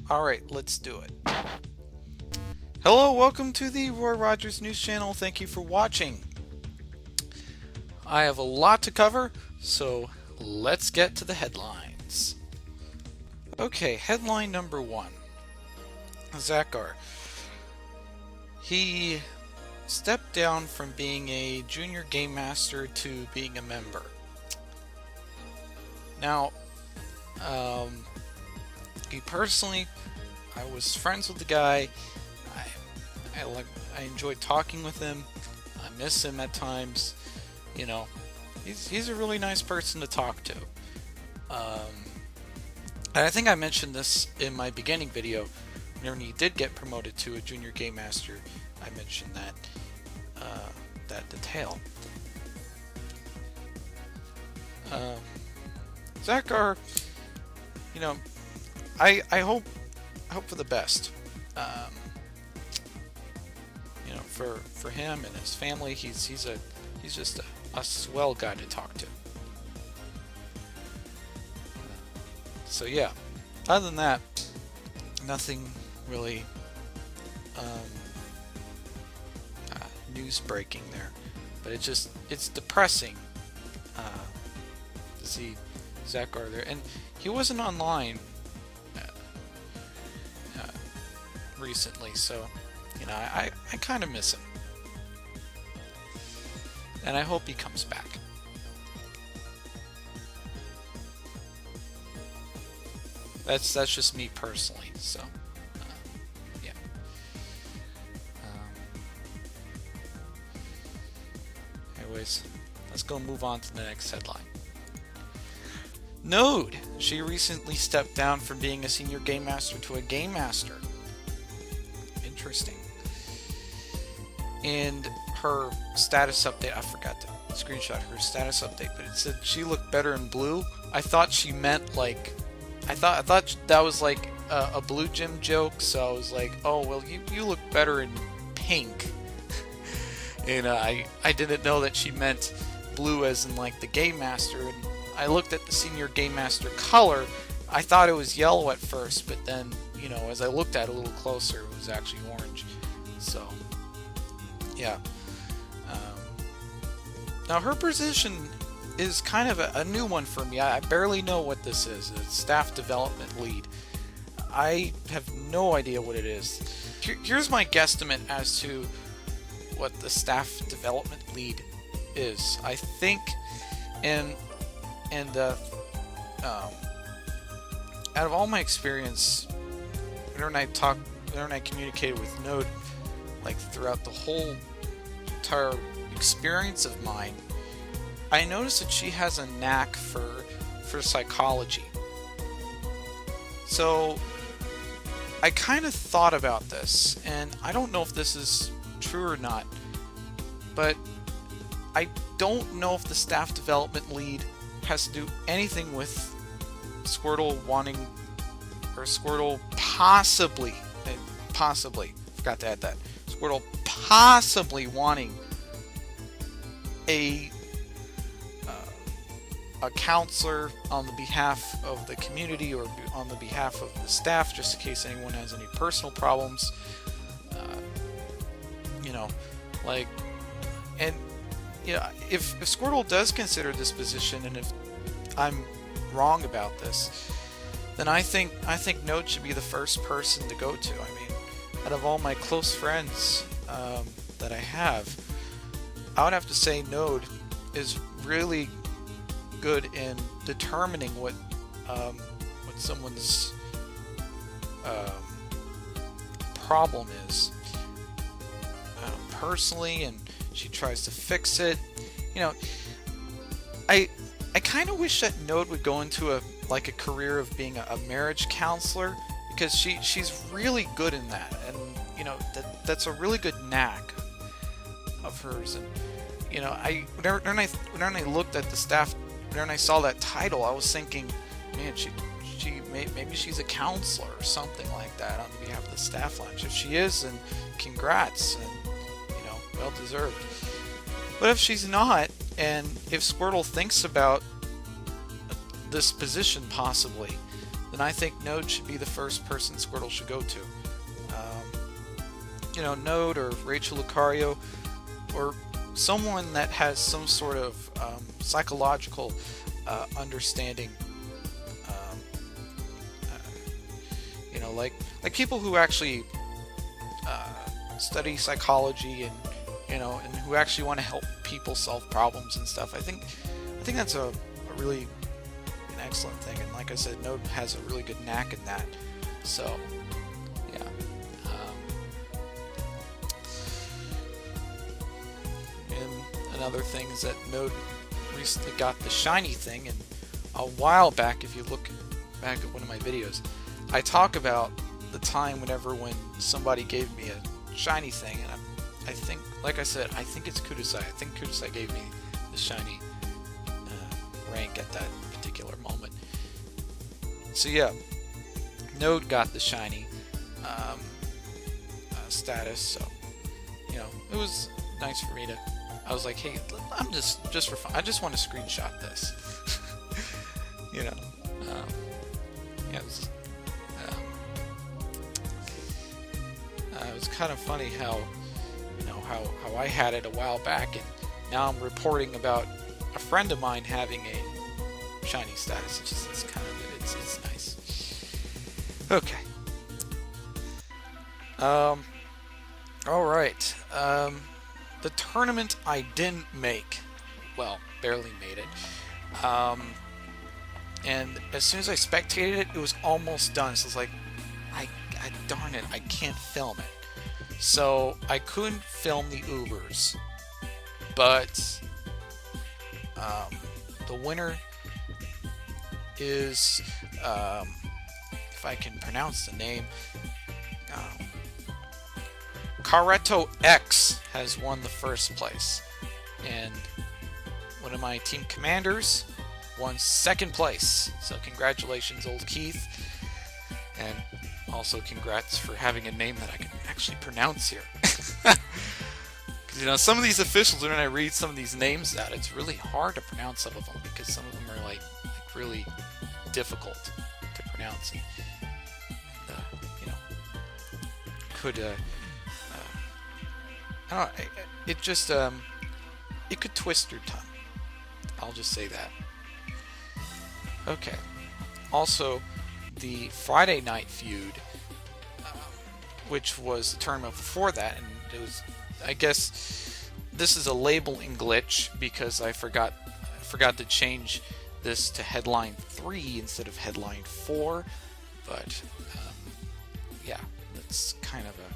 Alright, let's do it. Hello, welcome to the Roy Rogers News Channel. Thank you for watching. I have a lot to cover, so let's get to the headlines. Okay, headline number 1. Zakar. He stepped down from being a junior game master to being a member. Now, I was friends with the guy. I enjoyed talking with him. I miss him at times. You know, he's a really nice person to talk to. And I think I mentioned this in my beginning video. Whenever he did get promoted to a junior game master, I mentioned that detail. Zakar, you know, I hope for the best. You know, for him and his family, he's just a swell guy to talk to. So yeah, other than that, nothing really news breaking there. But it's depressing to see Zakar there, and he wasn't online recently, so you know, I kind of miss him, and I hope he comes back. That's just me personally, so yeah. Anyways, let's go move on to the next headline. Node. She recently stepped down from being a senior game master to a game master. Interesting. And her status update, I forgot to screenshot her status update, but it said she looked better in blue. I thought she meant like, I thought that was like a Blue Gym joke, so I was like, oh well, you look better in pink. And I didn't know that she meant blue as in like the game master. And I looked at the senior game master color. I thought it was yellow at first, but then, you know, as I looked at it a little closer, it was actually orange. So yeah. Now her position is kind of a new one for me. I barely know what this is. It's staff development lead. I have no idea what it is. Here's my guesstimate as to what the staff development lead is. I think, out of all my experience, whenever I communicated with Node, like throughout the whole entire experience of mine, I noticed that she has a knack for psychology. So I kind of thought about this, and I don't know if this is true or not, but I don't know if the staff development lead has to do anything with Squirtle wanting, or Squirtle possibly, forgot to add that, Squirtle possibly wanting a counselor on the behalf of the community or on the behalf of the staff, just in case anyone has any personal problems. You know, like, and you know, if Squirtle does consider this position, and if I'm wrong about this, then I think Node should be the first person to go to. I mean, out of all my close friends that I have, I would have to say Node is really good in determining what someone's problem is personally, and she tries to fix it. You know, I kind of wish that Node would go into a career of being a marriage counselor, because she's really good in that, and you know, that's a really good knack of hers. And you know, when I looked at the staff, when I saw that title, I was thinking, man, maybe she's a counselor or something like that on behalf of the staff lounge. If she is, then congrats, and you know, well deserved. But if she's not, and if Squirtle thinks about this position possibly, then I think Node should be the first person Squirtle should go to. You know, Node or Rachel Lucario, or someone that has some sort of psychological understanding. You know, like people who actually study psychology, and you know, and who actually want to help people solve problems and stuff. I think that's a really an excellent thing. And like I said, Node has a really good knack in that. So yeah. And another thing is that Node recently got the shiny thing, and a while back, if you look back at one of my videos, I talk about the time when somebody gave me a shiny thing, and I think, like I said, I think it's Kudasai. I think Kudasai gave me the shiny rank at that particular moment. So yeah, Node got the shiny status, so you know, it was nice for me to. I was like, hey, I'm just for fun. I just want to screenshot this. You know, yeah, it was kind of funny how, you know, how I had it a while back, and now I'm reporting about a friend of mine having a shiny status. It's kind of it's nice. Okay. All right. The tournament I didn't make. Well, barely made it. And as soon as I spectated it, it was almost done. So it's like, darn it, I can't film it. So I couldn't film the Ubers, but the winner is, if I can pronounce the name, Caretto X has won the first place, and one of my team commanders won second place. So congratulations, old Keith, and also congrats for having a name that I can actually pronounce here. Because, you know, some of these officials, when I read some of these names out, it's really hard to pronounce some of them, because some of them are like really difficult to pronounce. And, you know, could I don't know, it just it could twist your tongue. I'll just say that. Okay. Also, the Friday night feud, which was the tournament before that, and it was, I guess, this is a labeling glitch because I forgot to change this to headline 3 instead of headline 4, but yeah, that's kind of a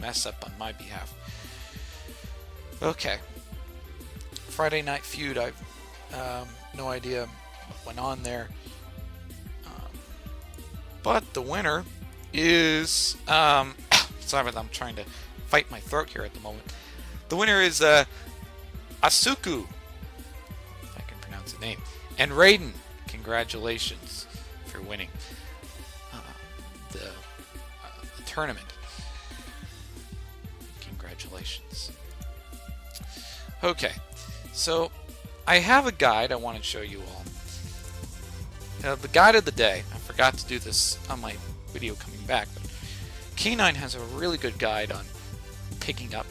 mess up on my behalf. Okay, Friday night feud. I've no idea what went on there, but the winner is sorry, I'm trying to fight my throat here at the moment. The winner is Asuku, if I can pronounce the name, and Raiden. Congratulations for winning the tournament. Congratulations. Okay, so I have a guide I want to show you all. The guide of the day. I forgot to do this on my video coming back, but K9 has a really good guide on picking up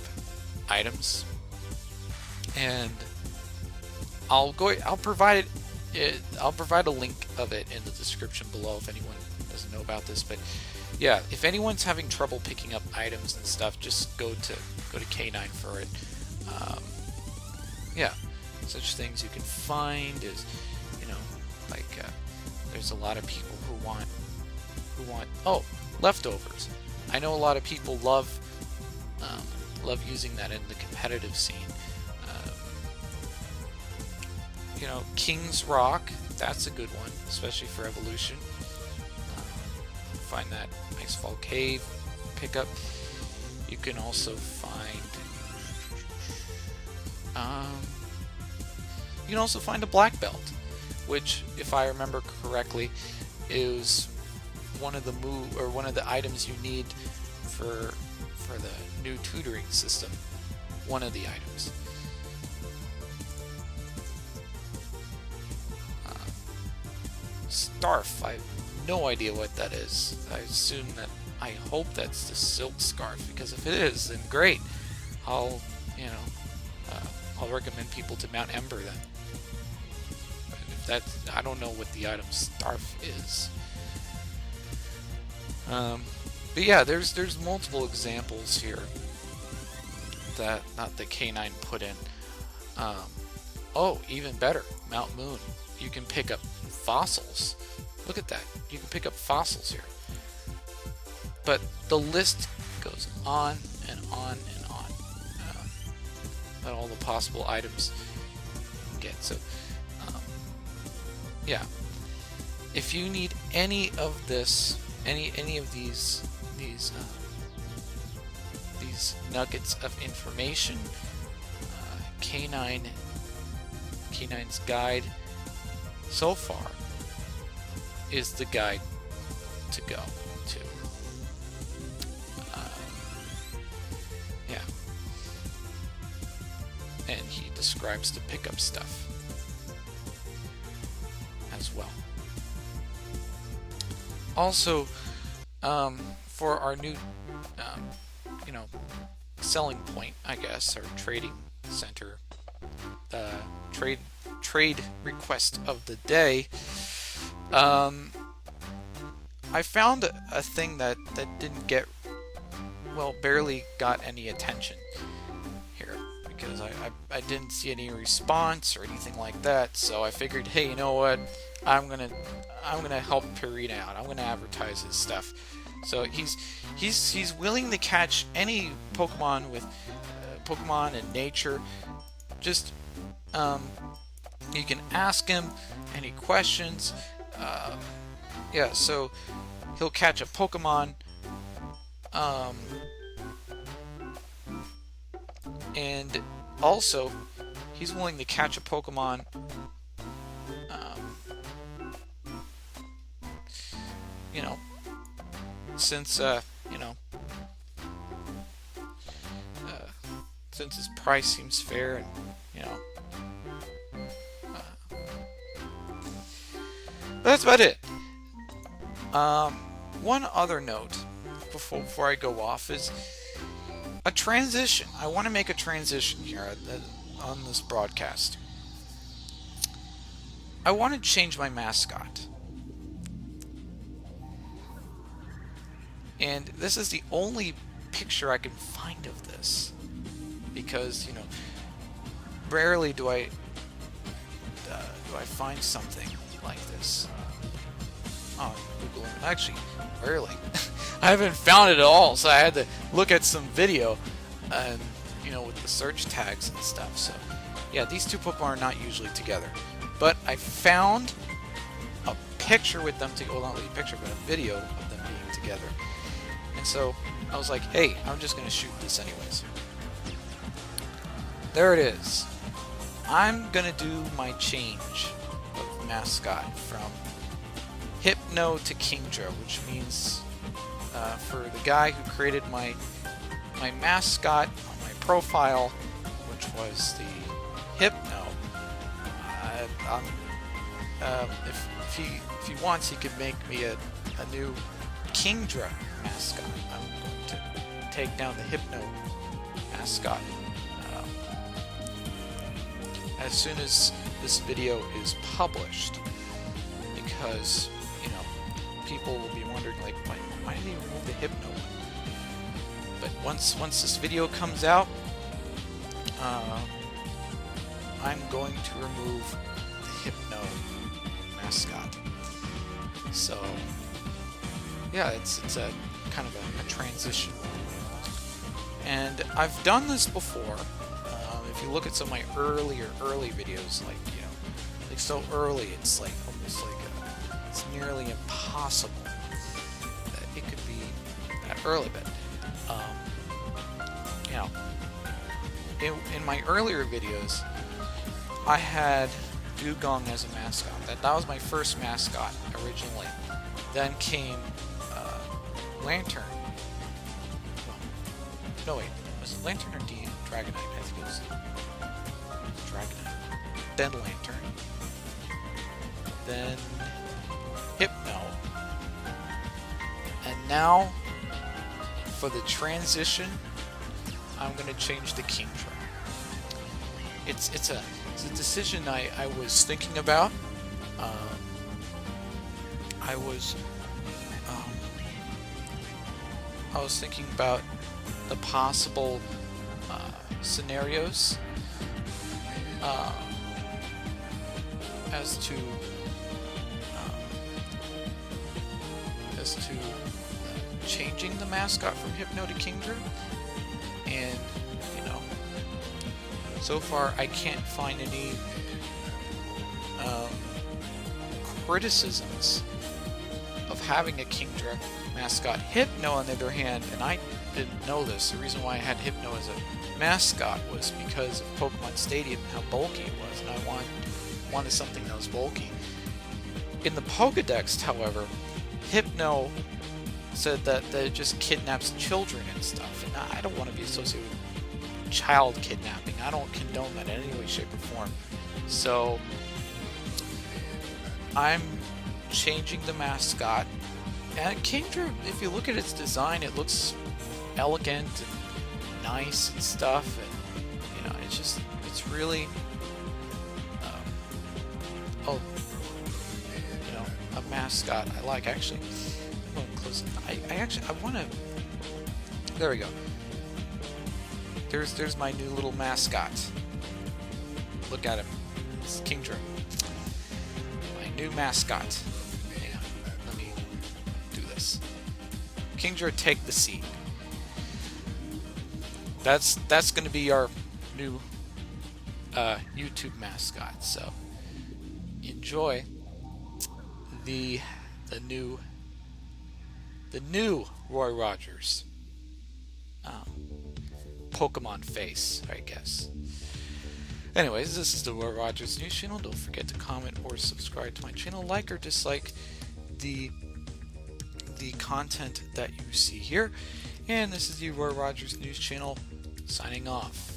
items, and I'll provide a link of it in the description below if anyone doesn't know about this. But yeah, if anyone's having trouble picking up items and stuff, just go to K9 for it. Yeah, such things you can find is, you know, like there's a lot of people who want leftovers. I know a lot of people love using that in the competitive scene. You know, King's Rock, that's a good one, especially for Evolution. Find that Icefall Cave pickup. You can also find a black belt, which, if I remember correctly, is one of the items you need for the new tutoring system. One of the items. Starf. I have no idea what that is. I hope that's the silk scarf, because if it is, then great. I'll recommend people to Mount Ember then. But if that's, I don't know what the item Starf is. But yeah, there's multiple examples here that the K9 put in. Oh, even better, Mount Moon. You can pick up fossils. Look at that. You can pick up fossils here. But the list goes on and on and on. About all the possible items you can get. So, yeah. If you need any of this, any of these nuggets of information, K9's guide so far is the guide to go to. Yeah. And he describes the pickup stuff as well. Also, for our new, selling point, I guess, or trading center, trade request of the day, I found a thing that didn't get, barely got any attention here, because I didn't see any response or anything like that. So I figured, hey, you know what? I'm gonna help Purina out. I'm gonna advertise his stuff. So he's willing to catch any Pokemon with Pokemon in nature. Just you can ask him any questions. Yeah, so he'll catch a Pokemon. And also, he's willing to catch a Pokemon. Since since his price seems fair, and that's about it. One other note before I go off is a transition. I want to make a transition here on this broadcast. I want to change my mascot. And this is the only picture I can find of this, because rarely do I find something like this. Oh, Google. Actually, rarely. I haven't found it at all, so I had to look at some video, and with the search tags and stuff. So yeah, these two Pokemon are not usually together, but I found a picture with them well, not really a picture, but a video of them being together. And so I was like, hey, I'm just going to shoot this anyways. There it is. I'm going to do my change of mascot from Hypno to Kingdra, which means for the guy who created my mascot on my profile, which was the Hypno, if he wants, he could make me a new Kingdra mascot. I'm going to take down the Hypno mascot as soon as this video is published, because people will be wondering, like, why did he remove the Hypno one? But once this video comes out, I'm going to remove the Hypno mascot. So yeah, it's a kind of a transition. And I've done this before. If you look at some of my early videos, like so early, it's like almost like it's nearly impossible that it could be that early. But in my earlier videos, I had Dugong as a mascot. That was my first mascot originally. Then came Lantern. No, wait. Was it Lantern or Dragonite? I think it was Dragonite. Then Lantern. Then now, for the transition, I'm going to change the Kingdra. It's a decision I was thinking about. I was thinking about the possible scenarios as to changing the mascot from Hypno to Kingdra, and so far I can't find any criticisms of having a Kingdra mascot. Hypno, on the other hand, and I didn't know this, the reason why I had Hypno as a mascot was because of Pokemon Stadium and how bulky it was, and I wanted something that was bulky. In the Pokedex, however, Hypno said that it just kidnaps children and stuff, and I don't want to be associated with child kidnapping. I don't condone that in any way, shape, or form. So I'm changing the mascot. And Kingdra, if you look at its design, it looks elegant and nice and stuff, and it's really a mascot I like. Actually, I'm going to close it. I want to. There we go. There's my new little mascot. Look at him. It's Kingdra. My new mascot. Hang on. Let me do this. Kingdra, take the seat. That's going to be our new YouTube mascot. So enjoy the new Roy Rogers Pokemon face, I guess. Anyways, this is the Roy Rogers News Channel. Don't forget to comment or subscribe to my channel, like or dislike the content that you see here. And this is the Roy Rogers News Channel signing off.